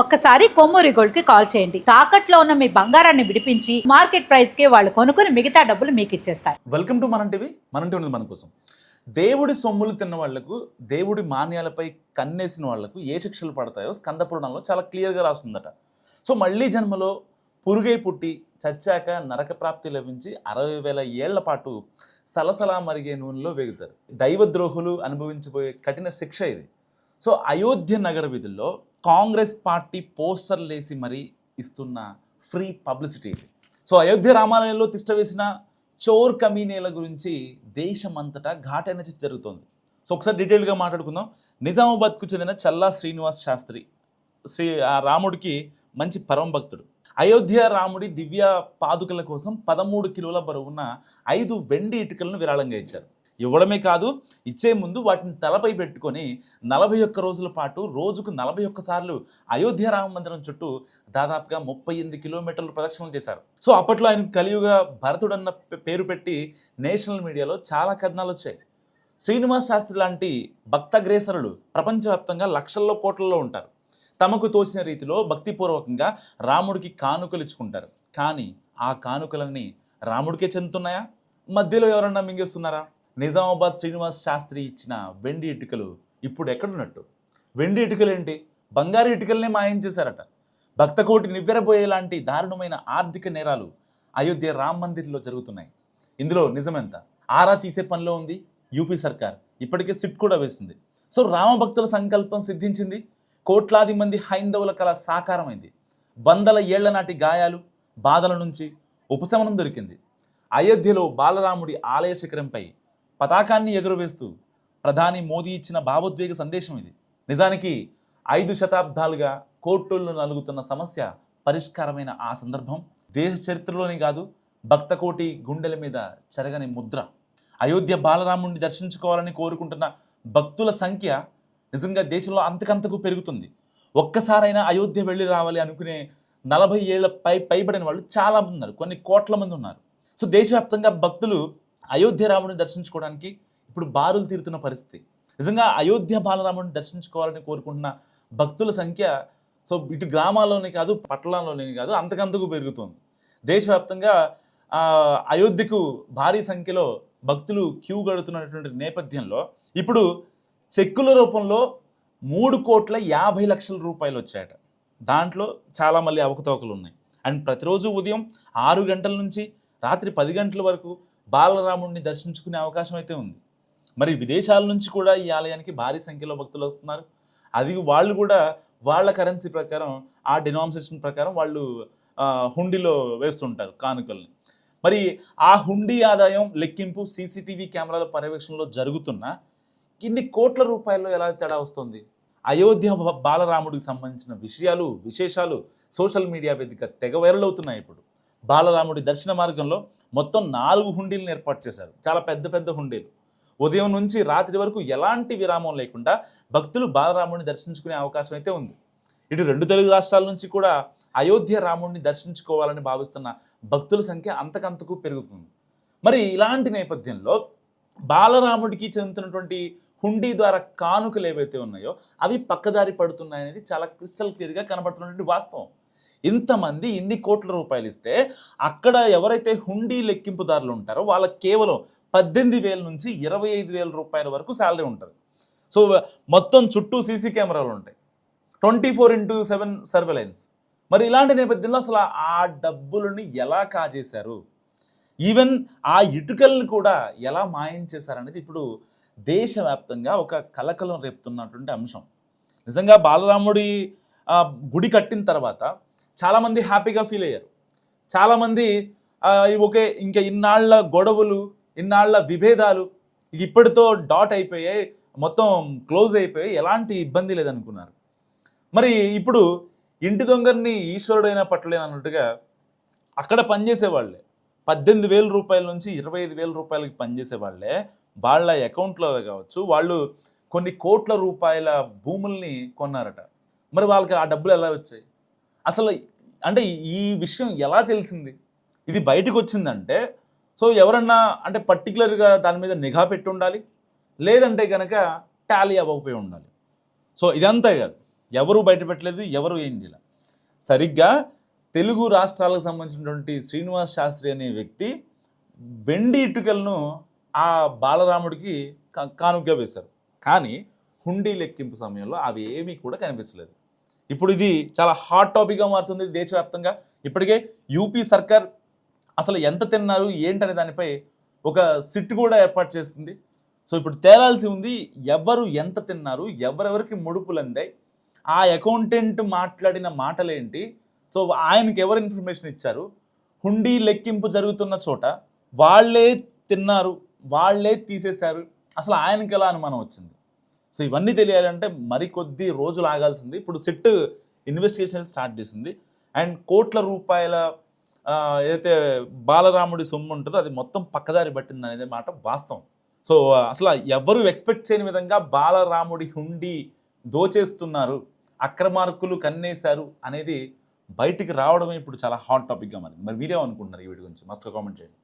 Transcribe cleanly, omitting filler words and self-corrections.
ఒక్కసారి కొమ్మూరి గోల్డ్ కి కాల్ చేయండి. తాకట్లో ఉన్న మీ బంగారాన్ని విడిపించి మార్కెట్ ప్రైస్ కి వాళ్ళు కొనుక్కుని మిగతా డబ్బులు మీకు ఇచ్చేస్తారు. వెల్కమ్ టు మనం టీవీ. మనం టీవీ మన కోసం. దేవుడి సొమ్ములు తిన్న వాళ్లకు, దేవుడి మాన్యాలపై కన్నేసిన వాళ్లకు ఏ శిక్షలు పడతాయో స్కంద పురాణంలో చాలా క్లియర్గా రాస్తుందట. సో మళ్ళీ జన్మలో పురుగై పుట్టి చచ్చాక నరక ప్రాప్తి లభించి 60,000 ఏళ్ల పాటు సలసలా మరిగే నూనెలో వేగుతారు. దైవద్రోహులు అనుభవించబోయే కఠిన శిక్ష ఇది. సో అయోధ్య నగర వీధుల్లో కాంగ్రెస్ పార్టీ పోస్టర్లు వేసి మరీ ఇస్తున్న ఫ్రీ పబ్లిసిటీ ఇది. సో అయోధ్య రామాలయంలో తిష్టవేసిన చోర్ కమీనేల గురించి దేశమంతటా ఘాటైన చర్చ జరుగుతోంది. సో ఒకసారి డీటెయిల్గా మాట్లాడుకుందాం. నిజామాబాద్కు చెందిన చల్లా శ్రీనివాస్ శాస్త్రి రాముడికి మంచి పరమ భక్తుడు. అయోధ్య రాముడి దివ్య పాదుకల కోసం 13 కిలోల బరువున్న 5 వెండి ఇటుకలను విరాళంగా ఇచ్చారు. ఇవ్వడమే కాదు, ఇచ్చే ముందు వాటిని తలపై పెట్టుకొని 41 రోజుల పాటు రోజుకు 41 సార్లు అయోధ్య రామ మందిరం చుట్టూ దాదాపుగా 38 కిలోమీటర్లు ప్రదక్షిణలు చేశారు. సో అప్పట్లో ఆయన కలియుగ భరతుడన్న పేరు పెట్టి నేషనల్ మీడియాలో చాలా కథనాలు వచ్చాయి. శ్రీనివాస్ శాస్త్రి లాంటి భక్తగ్రేసరులు ప్రపంచవ్యాప్తంగా లక్షల్లో కోట్లలో ఉంటారు. తమకు తోచిన రీతిలో భక్తిపూర్వకంగా రాముడికి కానుకలు ఇచ్చుకుంటారు. కానీ ఆ కానుకలన్నీ రాముడికే చెందుతున్నాయా? మధ్యలో ఎవరన్నా మింగేస్తున్నారా? నిజామాబాద్ శ్రీనివాస్ శాస్త్రి ఇచ్చిన వెండి ఇటుకలు ఇప్పుడు ఎక్కడున్నట్టు? వెండి ఇటుకలు ఏంటి, బంగారు ఇటుకలనే మాయం చేశారట. భక్తకోటి నివ్వెరబోయేలాంటి దారుణమైన ఆర్థిక నేరాలు అయోధ్య రామ్ మందిర్లో జరుగుతున్నాయి. ఇందులో నిజమెంత? ఆరా తీసే పనిలో ఉంది యూపీ సర్కార్. ఇప్పటికే సిట్ కూడా వేసింది. సో రామభక్తుల సంకల్పం సిద్ధించింది. కోట్లాది మంది హైందవుల కళ సాకారమైంది. 100 ఏళ్ల నాటి గాయాలు, బాధల నుంచి ఉపశమనం దొరికింది. అయోధ్యలో బాలరాముడి ఆలయ శిఖరంపై పతాకాన్ని ఎగురవేస్తూ ప్రధాని మోదీ ఇచ్చిన భావోద్వేగ సందేశం ఇది. నిజానికి 5 శతాబ్దాలుగా కోర్టుల్లో నలుగుతున్న సమస్య పరిష్కారమైన ఆ సందర్భం దేశ చరిత్రలోనే కాదు, భక్తకోటి గుండెల మీద చెరగని ముద్ర. అయోధ్య బాలరాముడిని దర్శించుకోవాలని కోరుకుంటున్న భక్తుల సంఖ్య నిజంగా దేశంలో అంతకంతకు పెరుగుతుంది. ఒక్కసారైనా అయోధ్య వెళ్ళి రావాలి అనుకునే 40 ఏళ్ల పైబడిన వాళ్ళు చాలామంది ఉన్నారు. కొన్ని కోట్ల మంది ఉన్నారు. సో దేశవ్యాప్తంగా భక్తులు అయోధ్య రాముడిని దర్శించుకోవడానికి ఇప్పుడు బారులు తీరుతున్న పరిస్థితి. నిజంగా అయోధ్య బాలరాముడిని దర్శించుకోవాలని కోరుకుంటున్న భక్తుల సంఖ్య సో ఇటు గ్రామాల్లోనే కాదు, పట్టణాల్లోనే కాదు, అంతకంతకు పెరుగుతుంది. దేశవ్యాప్తంగా అయోధ్యకు భారీ సంఖ్యలో భక్తులు క్యూ గడుతున్నటువంటి నేపథ్యంలో ఇప్పుడు చెక్కుల రూపంలో 3,50,00,000 రూపాయలు వచ్చాయట. దాంట్లో చాలా మళ్ళీ అవకతవకలు ఉన్నాయి. అండ్ ప్రతిరోజు ఉదయం 6 గంటల నుంచి రాత్రి 10 గంటల వరకు బాలరాముడిని దర్శించుకునే అవకాశం అయితే ఉంది. మరి విదేశాల నుంచి కూడా ఈ ఆలయానికి భారీ సంఖ్యలో భక్తులు వస్తున్నారు. అది వాళ్ళు కూడా వాళ్ళ కరెన్సీ ప్రకారం, ఆ డినామినేషన్ ప్రకారం వాళ్ళు హుండీలో వేస్తుంటారు కానుకల్ని. మరి ఆ హుండీ ఆదాయం లెక్కింపు సీసీటీవీ కెమెరాల పర్యవేక్షణలో జరుగుతున్న ఇన్ని కోట్ల రూపాయల్లో ఎలా తేడా వస్తుంది? అయోధ్య బాలరాముడికి సంబంధించిన విశేషాలు సోషల్ మీడియా వేదిక తెగ వైరల్ అవుతున్నాయి. ఇప్పుడు బాలరాముడి దర్శన మార్గంలో మొత్తం 4 హుండీలను ఏర్పాటు చేశారు. చాలా పెద్ద పెద్ద హుండీలు. ఉదయం నుంచి రాత్రి వరకు ఎలాంటి విరామం లేకుండా భక్తులు బాలరాముడిని దర్శించుకునే అవకాశం అయితే ఉంది. ఇటు 2 తెలుగు రాష్ట్రాల నుంచి కూడా అయోధ్య రాముడిని దర్శించుకోవాలని భావిస్తున్న భక్తుల సంఖ్య అంతకంతకు పెరుగుతుంది. మరి ఇలాంటి నేపథ్యంలో బాలరాముడికి చెందుతున్నటువంటి హుండీ ద్వారా కానుకలు ఏవైతే ఉన్నాయో అవి పక్కదారి పడుతున్నాయనేది చాలా క్రిస్టల్ క్లియర్గా కనబడుతున్నటువంటి వాస్తవం. ఇంతమంది ఇన్ని కోట్ల రూపాయలు ఇస్తే అక్కడ ఎవరైతే హుండీ లెక్కింపుదారులు ఉంటారో వాళ్ళకి కేవలం 18,000 నుంచి 25,000 రూపాయల వరకు శాలరీ ఉంటుంది. సో మొత్తం చుట్టూ సీసీ కెమెరాలు ఉంటాయి, 24/7 సర్వేలెన్స్. మరి ఇలాంటి నేపథ్యంలో అసలు ఆ డబ్బులని ఎలా కాజేశారు, ఈవెన్ ఆ ఇటుకలను కూడా ఎలా మాయం చేశారనేది ఇప్పుడు దేశవ్యాప్తంగా ఒక కలకలం రేపుతున్నటువంటి అంశం. నిజంగా బాలరాముడి గుడి కట్టిన తర్వాత చాలామంది హ్యాపీగా ఫీల్ అయ్యారు. చాలామంది ఓకే, ఇంకా ఇన్నాళ్ల గొడవలు, ఇన్నాళ్ల విభేదాలు ఇప్పటితో డాట్ అయిపోయాయి, మొత్తం క్లోజ్ అయిపోయి ఎలాంటి ఇబ్బంది లేదనుకున్నారు. మరి ఇప్పుడు ఇంటి దొంగని ఈశ్వరుడైనా పట్టలేను అన్నట్టుగా అక్కడ పనిచేసే వాళ్ళే 18,000 రూపాయల నుంచి 25,000 రూపాయలకి పనిచేసే వాళ్ళే వాళ్ళ అకౌంట్లో కావచ్చు, వాళ్ళు కొన్ని కోట్ల రూపాయల భూముల్ని కొన్నారట. మరి వాళ్ళకి ఆ డబ్బులు ఎలా వచ్చాయి? అసలు అంటే ఈ విషయం ఎలా తెలిసింది? ఇది బయటకు వచ్చిందంటే సో ఎవరన్నా అంటే పర్టికులర్గా దాని మీద నిఘా పెట్టి ఉండాలి, లేదంటే కనుక టాలీ అవ్వకపోయి ఉండాలి. సో ఇదంతా కాదు, ఎవరు బయటపెట్టలేదు, ఎవరు ఏం చేయలేదు. సరిగ్గా తెలుగు రాష్ట్రాలకు సంబంధించినటువంటి శ్రీనివాస్ శాస్త్రి అనే వ్యక్తి వెండి ఇటుకలను ఆ బాలరాముడికి కానుకగా వేశారు. కానీ హుండీ లెక్కింపు సమయంలో అవి ఏమీ కూడా కనిపించలేదు. ఇప్పుడు ఇది చాలా హాట్ టాపిక్గా మారుతుంది దేశవ్యాప్తంగా. ఇప్పటికే యూపీ సర్కార్ అసలు ఎంత తిన్నారు ఏంటనే దానిపై ఒక సిట్ కూడా ఏర్పాటు చేస్తుంది. సో ఇప్పుడు తేలాల్సి ఉంది, ఎవరు ఎంత తిన్నారు, ఎవరెవరికి ముడుపులు అందాయి, ఆ అకౌంటెంట్ మాట్లాడిన మాటలేంటి, సో ఆయనకి ఎవరు ఇన్ఫర్మేషన్ ఇచ్చారు, హుండీ లెక్కింపు జరుగుతున్న చోట వాళ్ళే తిన్నారు, వాళ్ళే తీసేశారు, అసలు ఆయనకి ఎలా అనుమానం వచ్చింది. సో ఇవన్నీ తెలియాలంటే మరికొద్ది రోజులు ఆగాల్సింది. ఇప్పుడు సిట్ ఇన్వెస్టిగేషన్ స్టార్ట్ చేసింది. అండ్ కోట్ల రూపాయల ఏదైతే బాలరాముడి సొమ్ము ఉంటుందో అది మొత్తం పక్కదారి పట్టింది అనేది మాట వాస్తవం. సో అసలు ఎవరు ఎక్స్పెక్ట్ చేయని విధంగా బాలరాముడి హుండీ దోచేస్తున్నారు, అక్రమార్కులు కన్నేశారు అనేది బయటికి రావడమే ఇప్పుడు చాలా హాట్ టాపిక్గా మారింది. మరి మీరేమనుకుంటున్నారు ఈ వీడియో గురించి? మస్తు కామెంట్ చేయండి.